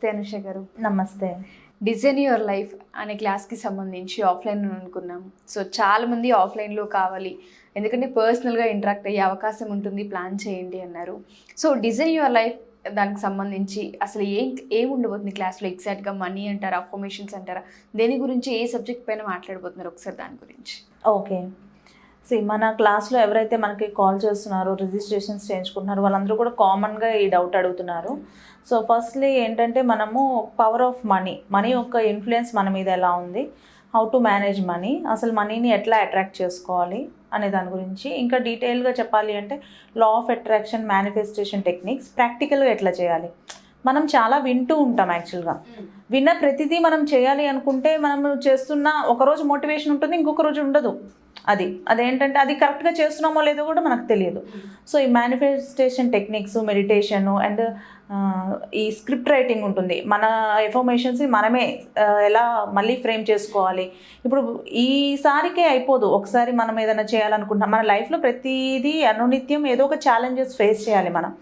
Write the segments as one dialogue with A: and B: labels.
A: నమస్తే అనుష గారు.
B: నమస్తే.
A: డిజైన్ యువర్ లైఫ్ అనే క్లాస్కి సంబంధించి ఆఫ్లైన్ అనుకున్నాం. సో చాలామంది ఆఫ్లైన్లో కావాలి, ఎందుకంటే పర్సనల్గా ఇంటరాక్ట్ అయ్యే అవకాశం ఉంటుంది, ప్లాన్ చేయండి అన్నారు. సో డిజైన్ యువర్ లైఫ్ దానికి సంబంధించి అసలు ఏం ఉండబోతుంది క్లాస్లో? ఎగ్జాక్ట్గా మనీ అంటారా, అఫర్మేషన్స్ అంటారా, దేని గురించి, ఏ సబ్జెక్ట్ పైన మాట్లాడబోతున్నారు ఒకసారి దాని గురించి?
B: ఓకే, మన క్లాస్లో ఎవరైతే మనకి కాల్ చేస్తున్నారో, రిజిస్ట్రేషన్స్ చేయించుకుంటున్నారో వాళ్ళందరూ కూడా కామన్గా ఈ డౌట్ అడుగుతున్నారు. సో ఫస్ట్లీ ఏంటంటే, మనము పవర్ ఆఫ్ మనీ యొక్క ఇన్ఫ్లుయెన్స్ మన మీద ఎలా ఉంది, హౌ టు మేనేజ్ మనీ, అసలు మనీని ఎట్లా అట్రాక్ట్ చేసుకోవాలి అనే దాని గురించి, ఇంకా డీటెయిల్గా చెప్పాలి అంటే law of attraction, manifestation techniques ప్రాక్టికల్గా ఎట్లా చేయాలి. మనం చాలా వింటూ ఉంటాం. యాక్చువల్గా విన్న ప్రతిదీ మనం చేయాలి అనుకుంటే మనం చేస్తున్న ఒకరోజు మోటివేషన్ ఉంటుంది, ఇంకొక రోజు ఉండదు. అదేంటంటే అది కరెక్ట్గా చేస్తున్నామో లేదో కూడా మనకు తెలియదు. సో ఈ మేనిఫెస్టేషన్ టెక్నిక్స్, మెడిటేషను అండ్ ఈ స్క్రిప్ట్ రైటింగ్ ఉంటుంది. మన ఎఫర్మేషన్స్ని మనమే ఎలా మళ్ళీ ఫ్రేమ్ చేసుకోవాలి. ఇప్పుడు ఈసారికే అయిపోదు, ఒకసారి మనం ఏదైనా చేయాలనుకుంటున్నాం. మన లైఫ్లో ప్రతిదీ అనునిత్యం ఏదో ఒక ఛాలెంజెస్ ఫేస్ చేయాలి మనం.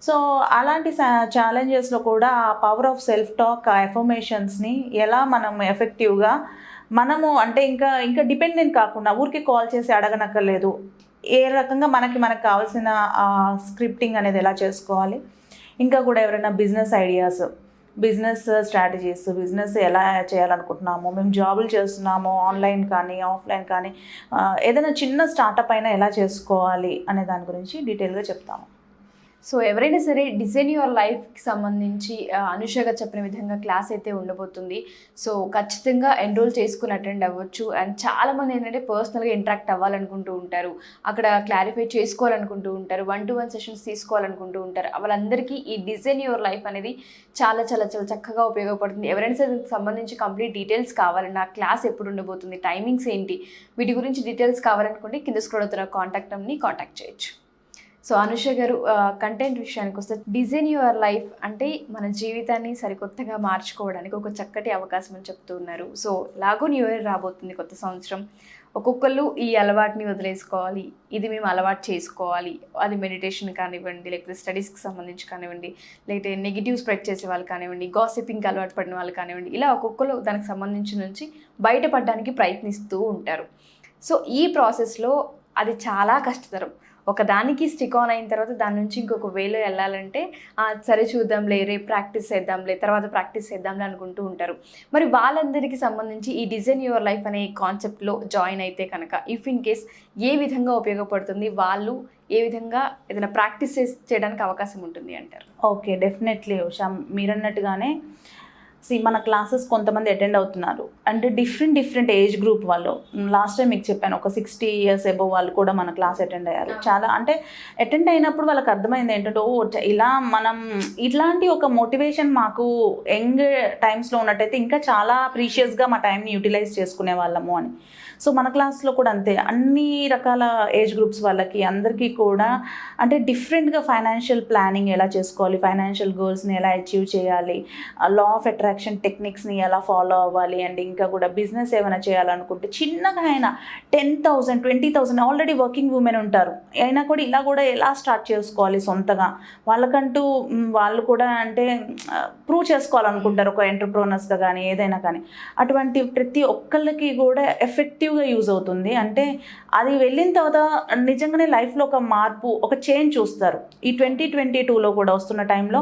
B: సో అలాంటి ఛాలెంజెస్లో కూడా ఆ పవర్ ఆఫ్ సెల్ఫ్ టాక్, ఆ ఎఫర్మేషన్స్ని ఎలా మనం ఎఫెక్టివ్గా మనము అంటే ఇంకా డిపెండెంట్ కాకుండా ఊరికి కాల్ చేసి అడగనక్కర్లేదు. ఏ రకంగా మనకి కావాల్సిన స్క్రిప్టింగ్ అనేది ఎలా చేసుకోవాలి. ఇంకా కూడా ఎవరైనా business ideas, business strategies, business ఎలా చేయాలనుకుంటున్నాము, మేము జాబులు చేస్తున్నాము ఆన్లైన్ కానీ ఆఫ్లైన్ కానీ, ఏదైనా చిన్న స్టార్టప్ అయినా ఎలా చేసుకోవాలి అనే దాని గురించి డీటెయిల్గా చెప్తాము.
A: సో ఎవరైనా సరే డిజైన్ యువర్ లైఫ్కి సంబంధించి అనుష గారు చెప్పిన విధంగా క్లాస్ అయితే ఉండబోతుంది. సో ఖచ్చితంగా ఎన్రోల్ చేసుకుని అటెండ్ అవ్వచ్చు. అండ్ చాలామంది ఏంటంటే పర్సనల్గా ఇంటరాక్ట్ అవ్వాలనుకుంటూ ఉంటారు, అక్కడ క్లారిఫై చేసుకోవాలనుకుంటూ ఉంటారు, 1-to-1 సెషన్స్ తీసుకోవాలనుకుంటూ ఉంటారు. వాళ్ళందరికీ ఈ డిజైన్ యువర్ లైఫ్ అనేది చాలా చాలా చాలా చక్కగా ఉపయోగపడుతుంది. ఎవరైనా సరే దీనికి సంబంధించి కంప్లీట్ డీటెయిల్స్ కావాలన్నా, క్లాస్ ఎప్పుడు ఉండబోతుంది, టైమింగ్స్ ఏంటి, వీటి గురించి డీటెయిల్స్ కావాలనుకుంటే కింద స్క్రోల్ అవుతున్న కాంటాక్ట్ నెంబర్ని కాంటాక్ట్ చేయొచ్చు. సో అనుష గారు, కంటెంట్ విషయానికి వస్తే డిజైన్ యువర్ లైఫ్ అంటే మన జీవితాన్ని సరికొత్తగా మార్చుకోవడానికి ఒక చక్కటి అవకాశం అని చెప్తున్నారు. సో లాగో న్యూ ఇయర్ రాబోతుంది, కొత్త సంవత్సరం. ఒక్కొక్కళ్ళు ఈ అలవాటుని వదిలేసుకోవాలి, ఇది మేము అలవాటు చేసుకోవాలి. అది మెడిటేషన్ కానివ్వండి, లేకపోతే స్టడీస్కి సంబంధించి కానివ్వండి, లేకపోతే నెగిటివ్ స్ప్రెడ్ చేసే వాళ్ళు కానివ్వండి, గాసిపింగ్కి అలవాటు పడిన వాళ్ళు కానివ్వండి, ఇలా ఒక్కొక్కరు దానికి సంబంధించి నుంచి బయటపడడానికి ప్రయత్నిస్తూ ఉంటారు. సో ఈ ప్రాసెస్లో అది చాలా కష్టతరం. ఒకదానికి స్టిక్ ఆన్ అయిన తర్వాత దాని నుంచి ఇంకొక వేలో వెళ్ళాలంటే సరే చూద్దాంలే, రేపు ప్రాక్టీస్ చేద్దాంలే, తర్వాత ప్రాక్టీస్ చేద్దాంలే అనుకుంటూ ఉంటారు. మరి వాళ్ళందరికీ సంబంధించి ఈ డిజైన్ యువర్ లైఫ్ అనే కాన్సెప్ట్లో జాయిన్ అయితే కనుక ఇఫ్ ఇన్ కేస్ ఏ విధంగా ఉపయోగపడుతుంది, వాళ్ళు ఏ విధంగా ఏదైనా ప్రాక్టీస్ చేయడానికి అవకాశం ఉంటుంది అంటారు?
B: ఓకే, డెఫినెట్లీ ఉషా, మీరన్నట్టుగానే మన క్లాసెస్ కొంతమంది అటెండ్ అవుతున్నారు. అంటే డిఫరెంట్ ఏజ్ గ్రూప్ వాళ్ళు. లాస్ట్ టైం మీకు చెప్పాను, ఒక 60 years అబోవ్ వాళ్ళు కూడా మన క్లాస్ అటెండ్ అయ్యారు. చాలా అంటే అటెండ్ అయినప్పుడు వాళ్ళకి అర్థమైంది ఏంటంటే, ఇలా మనం ఇట్లాంటి ఒక మోటివేషన్ మాకు యంగ్ టైమ్స్లో ఉన్నట్టయితే ఇంకా చాలా ప్రీషియస్గా మా టైంని యూటిలైజ్ చేసుకునే వాళ్ళము అని. సో మన క్లాస్లో కూడా అంతే, అన్ని రకాల ఏజ్ గ్రూప్స్ వాళ్ళకి అందరికీ కూడా అంటే డిఫరెంట్గా ఫైనాన్షియల్ ప్లానింగ్ ఎలా చేసుకోవాలి, ఫైనాన్షియల్ గోల్స్ని ఎలా అచీవ్ చేయాలి, లా ఆఫ్ అట్రాక్షన్ టెక్నిక్స్ని ఎలా ఫాలో అవ్వాలి, అండ్ ఇంకా కూడా బిజినెస్ ఏమైనా చేయాలనుకుంటే చిన్నగా అయినా 10,000 20,000 ఆల్రెడీ వర్కింగ్ ఉమెన్ ఉంటారు, అయినా కూడా ఇలా కూడా ఎలా స్టార్ట్ చేసుకోవాలి సొంతగా, వాళ్ళకంటూ వాళ్ళు కూడా అంటే ప్రూవ్ చేసుకోవాలనుకుంటారు ఒక ఎంటర్ప్రెన్యూర్స్గా కానీ ఏదైనా కానీ. అటువంటి ప్రతి ఒక్కళ్ళకి కూడా ఎఫెక్టివ్గా యూజ్ అవుతుంది. అంటే అది వెళ్ళిన తర్వాత నిజంగానే లైఫ్లో ఒక మార్పు, ఒక చేంజ్ చూస్తారు. ఈ 2022లో కూడా వస్తున్న టైంలో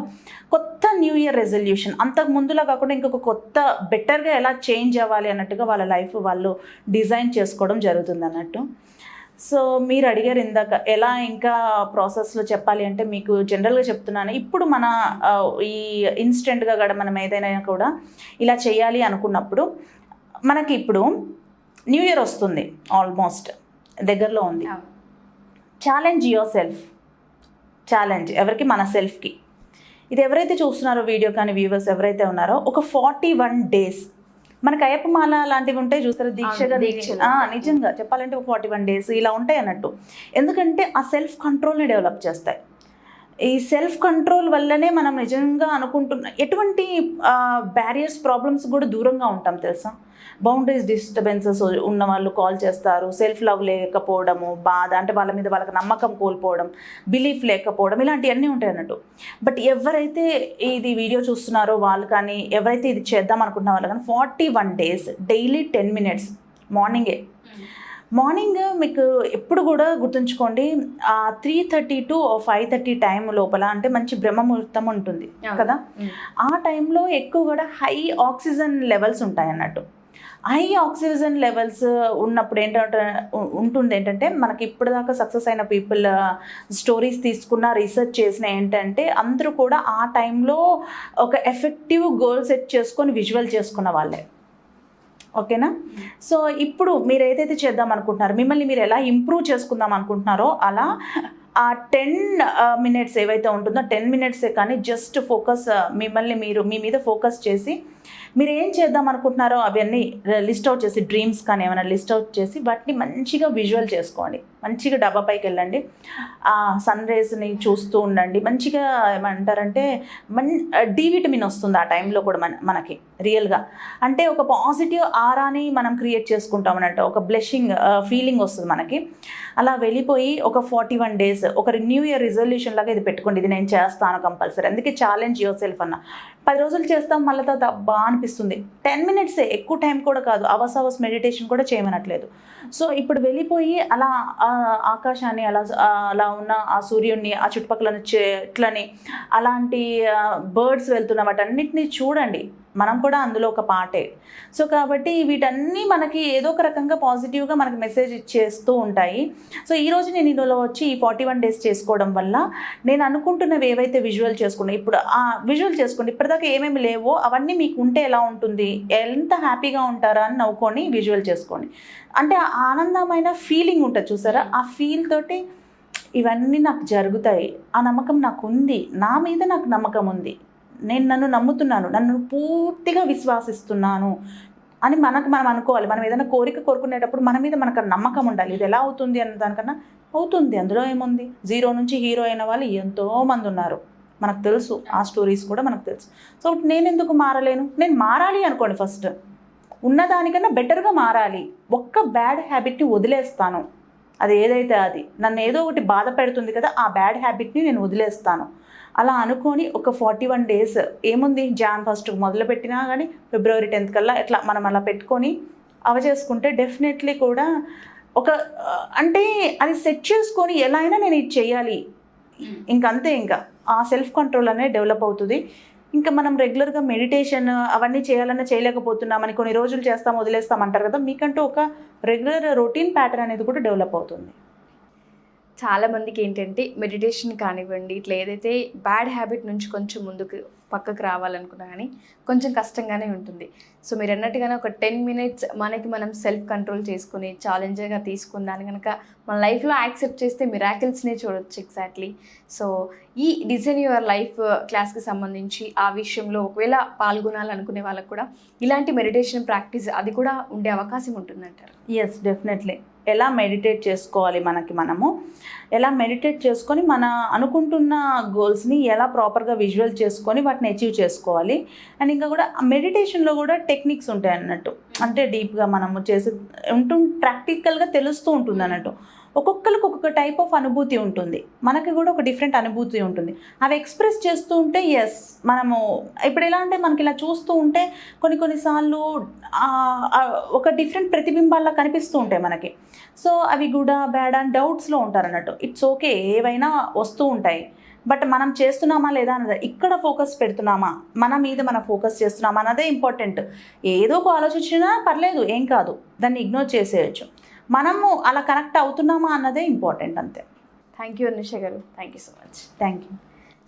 B: కొత్త న్యూ ఇయర్ రెజల్యూషన్, అంతకు ముందులా కాకుండా ఇంకొక కొత్త బెటర్గా ఎలా చేంజ్ అవ్వాలి అన్నట్టుగా వాళ్ళ లైఫ్ వాళ్ళు డిజైన్ చేసుకోవడం జరుగుతుంది అన్నట్టు. సో మీరు అడిగారు ఇందాక ఎలా ఇంకా ప్రాసెస్లో చెప్పాలి అంటే, మీకు జనరల్గా చెప్తున్నాను. ఇప్పుడు మన ఈ ఇన్స్టెంట్గా కూడా మనం ఏదైనా కూడా ఇలా చేయాలి అనుకున్నప్పుడు, మనకి ఇప్పుడు న్యూ ఇయర్ వస్తుంది, ఆల్మోస్ట్ దగ్గరలో ఉంది. ఛాలెంజ్ యువర్ సెల్ఫ్, ఛాలెంజ్ ఎవరికి? మన సెల్ఫ్కి. ఇది ఎవరైతే చూస్తున్నారో వీడియో కానీ వ్యూవర్స్ ఎవరైతే ఉన్నారో, ఒక 41 days మనకు అయ్యప్పమాల లాంటివి ఉంటాయి చూస్తారు, దీక్షగా. నిజంగా చెప్పాలంటే ఒక 41 days ఇలా ఉంటాయి అన్నట్టు. ఎందుకంటే ఆ సెల్ఫ్ కంట్రోల్ని డెవలప్ చేస్తాయి. ఈ సెల్ఫ్ కంట్రోల్ వల్లనే మనం నిజంగా అనుకుంటున్న ఎటువంటి బ్యారియర్స్ ప్రాబ్లమ్స్ కూడా దూరంగా ఉంటాం తెలుసా. బౌండరీస్ డిస్టర్బెన్సెస్ ఉన్న వాళ్ళు కాల్ చేస్తారు, సెల్ఫ్ లవ్ లేకపోవడము, బాధ అంటే వాళ్ళ మీద వాళ్ళకి నమ్మకం కోల్పోవడం, బిలీఫ్ లేకపోవడం, ఇలాంటివన్నీ ఉంటాయి అన్నట్టు. బట్ ఎవరైతే ఇది వీడియో చూస్తున్నారో వాళ్ళు కానీ, ఎవరైతే ఇది చేద్దాం అనుకుంటున్న వాళ్ళు కానీ 41 days డైలీ 10 minutes మార్నింగ్ మీకు ఎప్పుడు కూడా గుర్తుంచుకోండి, 3:30 to 5:30 టైం లోపల అంటే మంచి బ్రహ్మముహూర్తం ఉంటుంది కదా, ఆ టైంలో ఎక్కువ కూడా హై ఆక్సిజన్ లెవెల్స్ ఉంటాయి అన్నట్టు. హై ఆక్సిజన్ లెవెల్స్ ఉన్నప్పుడు ఏంటంటే మనకి ఇప్పటిదాకా సక్సెస్ అయిన పీపుల్ స్టోరీస్ తీసుకున్న, రీసెర్చ్ చేసిన ఏంటంటే అందరూ కూడా ఆ టైంలో ఒక ఎఫెక్టివ్ గోల్ సెట్ చేసుకొని విజువల్ చేసుకున్న వాళ్ళే. ఓకేనా. సో ఇప్పుడు మీరు ఏదైతే చేద్దాం అనుకుంటున్నారో, మిమ్మల్ని మీరు ఎలా ఇంప్రూవ్ చేసుకుందాం అనుకుంటున్నారో అలా ఆ 10 minutes ఏవైతే ఉంటుందో 10 minutes కానీ జస్ట్ ఫోకస్, మిమ్మల్ని మీరు మీ మీద ఫోకస్ చేసి మీరు ఏం చేద్దాం అనుకుంటున్నారో అవన్నీ లిస్ట్ అవుట్ చేసి, డ్రీమ్స్ కానీ ఏమైనా లిస్ట్ అవుట్ చేసి వాటిని మంచిగా విజువల్ చేసుకోండి. మంచిగా డబ్బా పైకి వెళ్ళండి, ఆ సన్ రేస్ని చూస్తూ ఉండండి. మంచిగా ఏమంటారంటే డి విటమిన్ వస్తుంది ఆ టైంలో కూడా మనకి రియల్గా. అంటే ఒక పాజిటివ్ ఆరాని మనం క్రియేట్ చేసుకుంటాం అన్నట్టు, ఒక బ్లెషింగ్ ఫీలింగ్ వస్తుంది మనకి. అలా వెళ్ళిపోయి ఒక 41 days ఒక న్యూ ఇయర్ రిజల్యూషన్ లాగా ఇది పెట్టుకోండి, ఇది నేను చేస్తాను కంపల్సరీ. అందుకే ఛాలెంజ్ యువర్ సెల్ఫ్ అన్న. 10 రోజులు చేస్తాం, మళ్ళీ తర్వాత బాగా అనిపిస్తుంది. 10 minutes, ఎక్కువ టైం కూడా కాదు, అవర్స్ మెడిటేషన్ కూడా చేయమనట్లేదు. సో ఇప్పుడు వెళ్ళిపోయి అలా ఆకాశాన్ని అలా ఉన్న ఆ సూర్యుడిని, ఆ చుట్టుపక్కల చెట్లని, అలాంటి బర్డ్స్ వెళ్తున్న వాటన్నిటిని చూడండి. మనం కూడా అందులో ఒక పార్టే. సో కాబట్టి వీటన్నీ మనకి ఏదో ఒక రకంగా పాజిటివ్గా మనకి మెసేజ్ ఇచ్చేస్తూ ఉంటాయి. సో ఈరోజు నేను ఇందులో వచ్చి ఈ 41 days చేసుకోవడం వల్ల నేను అనుకుంటున్నవి ఏవైతే విజువల్ చేసుకున్నా, ఇప్పుడు ఆ విజువల్ చేసుకోండి. ఇప్పటిదాకా ఏమేమి లేవో అవన్నీ మీకు ఉంటే ఎలా ఉంటుంది, ఎంత హ్యాపీగా ఉంటారా అని నవ్వుకొని విజువల్ చేసుకోండి. అంటే ఆనందమైన ఫీలింగ్ ఉంటుంది చూసారా, ఆ ఫీల్ తోటి ఇవన్నీ నాకు జరుగుతాయి, ఆ నమ్మకం నాకు ఉంది, నా మీద నాకు నమ్మకం ఉంది, నేను నన్ను నమ్ముతున్నాను, నన్ను పూర్తిగా విశ్వాసిస్తున్నాను అని మనం అనుకోవాలి. మనం ఏదైనా కోరుకునేటప్పుడు మన మీద మనకు నమ్మకం ఉండాలి. ఇది ఎలా అవుతుంది అన్న దానికన్నా అవుతుంది, అందులో ఏముంది. 0 నుంచి హీరో అయిన వాళ్ళు ఎంతోమంది ఉన్నారు, మనకు తెలుసు. ఆ స్టోరీస్ కూడా మనకు తెలుసు. సో నేను ఎందుకు మారలేను? నేను మారాలి అనుకోండి, ఫస్ట్ ఉన్నదానికన్నా బెటర్గా మారాలి. ఒక్క బ్యాడ్ హ్యాబిట్ని వదిలేస్తాను, అది ఏదైతే అది నన్ను ఏదో ఒకటి బాధ పెడుతుంది కదా, ఆ బ్యాడ్ హ్యాబిట్ని నేను వదిలేస్తాను. అలా అనుకొని ఒక 41 days ఏముంది, Jan 1st మొదలు పెట్టినా కానీ February 10th కల్లా ఎట్లా మనం అలా పెట్టుకొని చేసుకుంటే డెఫినెట్లీ కూడా ఒక అంటే అది సెట్ చేసుకొని ఎలా అయినా నేను ఇది చేయాలి, ఇంకంతే. ఇంకా ఆ సెల్ఫ్ కంట్రోల్ అనేది డెవలప్ అవుతుంది. ఇంకా మనం రెగ్యులర్గా మెడిటేషన్ అవన్నీ చేయాలన్నా చేయలేకపోతున్నామని కొన్ని రోజులు చేస్తాం వదిలేస్తాం అంటారు కదా, మీకంటూ ఒక రెగ్యులర్ రొటీన్ ప్యాటర్న్ అనేది కూడా డెవలప్ అవుతుంది.
A: చాలామందికి ఏంటంటే మెడిటేషన్ కానివ్వండి, ఇట్లా ఏదైతే బ్యాడ్ హ్యాబిట్ నుంచి కొంచెం ముందుకు పక్కకు రావాలనుకున్నా కానీ కొంచెం కష్టంగానే ఉంటుంది. సో మీరు అన్నట్టుగానే ఒక 10 minutes మనకి మనం సెల్ఫ్ కంట్రోల్ చేసుకుని ఛాలెంజర్గా తీసుకుని దాన్ని కనుక మన లైఫ్లో యాక్సెప్ట్ చేస్తే మిరాకిల్స్నే చూడొచ్చు. ఎగ్జాక్ట్లీ. సో ఈ డిజైన్ యువర్ లైఫ్ క్లాస్కి సంబంధించి ఆ విషయంలో ఒకవేళ పాల్గొనాలనుకునే వాళ్ళకు కూడా ఇలాంటి మెడిటేషన్ ప్రాక్టీస్ అది కూడా ఉండే అవకాశం ఉంటుందంటారు?
B: Yes, definitely. ఎలా మెడిటేట్ చేసుకోవాలి, మనము ఎలా మెడిటేట్ చేసుకొని మన అనుకుంటున్న గోల్స్ని ఎలా ప్రాపర్గా విజువల్ చేసుకొని వాటిని అచీవ్ చేసుకోవాలి. అండ్ ఇంకా కూడా మెడిటేషన్లో కూడా టెక్నిక్స్ ఉంటాయి అన్నట్టు, అంటే డీప్గా మనము ప్రాక్టికల్గా తెలుస్తూ ఉంటుంది అన్నట్టు. ఒక్కొక్కరికి ఒక్కొక్క టైప్ ఆఫ్ అనుభూతి ఉంటుంది, మనకి కూడా ఒక డిఫరెంట్ అనుభూతి ఉంటుంది. అవి ఎక్స్ప్రెస్ చేస్తూ ఉంటే ఎస్ మనము ఇప్పుడు ఎలా అంటే మనకి ఇలా చూస్తూ ఉంటే కొన్నిసార్లు ఒక డిఫరెంట్ ప్రతిబింబాల్లా కనిపిస్తూ ఉంటాయి మనకి. సో అవి గుడా బ్యాడ్ అని డౌట్స్లో ఉంటారు అన్నట్టు. ఇట్స్ ఓకే, ఏవైనా వస్తూ ఉంటాయి. బట్ మనం చేస్తున్నామా లేదా అన్నది, ఇక్కడ ఫోకస్ పెడుతున్నామా, మన మీద మనం ఫోకస్ చేస్తున్నామా అన్నదే ఇంపార్టెంట్. ఏదో ఒక ఆలోచించినా పర్లేదు, ఏం కాదు, దాన్ని ఇగ్నోర్ చేసేయచ్చు. మనము అలా కనెక్ట్ అవుతున్నామా అన్నదే ఇంపార్టెంట్, అంతే.
A: థ్యాంక్ యూ అనుష గారు, thank you so much.
B: Thank you.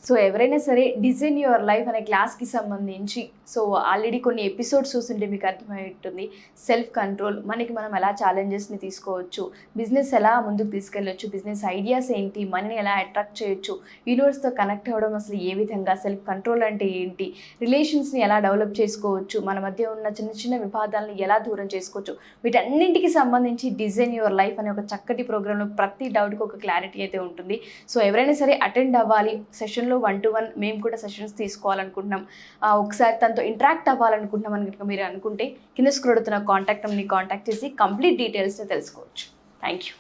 A: So ఎవరైనా సరే డిజైన్ యువర్ లైఫ్ అనే క్లాస్కి సంబంధించి సో ఆల్రెడీ కొన్ని ఎపిసోడ్స్ చూస్తుంటే మీకు అర్థమై ఉంటుంది. సెల్ఫ్ కంట్రోల్, మనకి మనం ఎలా ఛాలెంజెస్ని తీసుకోవచ్చు, బిజినెస్ ఎలా ముందుకు తీసుకెళ్ళొచ్చు, బిజినెస్ ఐడియాస్ ఏంటి, మనీని ఎలా అట్రాక్ట్ చేయొచ్చు, యూనివర్స్తో కనెక్ట్ అవ్వడం అసలు ఏ విధంగా, సెల్ఫ్ కంట్రోల్ అంటే ఏంటి, రిలేషన్స్ని ఎలా డెవలప్ చేసుకోవచ్చు, మన మధ్య ఉన్న చిన్న చిన్న వివాదాలను ఎలా దూరం చేసుకోవచ్చు, వీటన్నింటికి సంబంధించి డిజైన్ యువర్ లైఫ్ అనే ఒక చక్కటి ప్రోగ్రాంలో ప్రతి డౌట్కి ఒక క్లారిటీ అయితే ఉంటుంది. సో ఎవరైనా సరే అటెండ్ అవ్వాలి. సెషన్లో 1-to-1 మేము కూడా సెషన్స్ తీసుకోవాలనుకుంటున్నాం, ఒకసారి తనతో ఇంటరాక్ట్ అవ్వాలనుకుంటున్నాం అని కనుక మీరు అనుకుంటే కింద స్క్రోల్ అవుతున్న కాంటాక్ట్ నెంబర్ని కాంటాక్ట్ చేసి కంప్లీట్ డీటెయిల్స్ని తెలుసుకోవచ్చు. Thank you.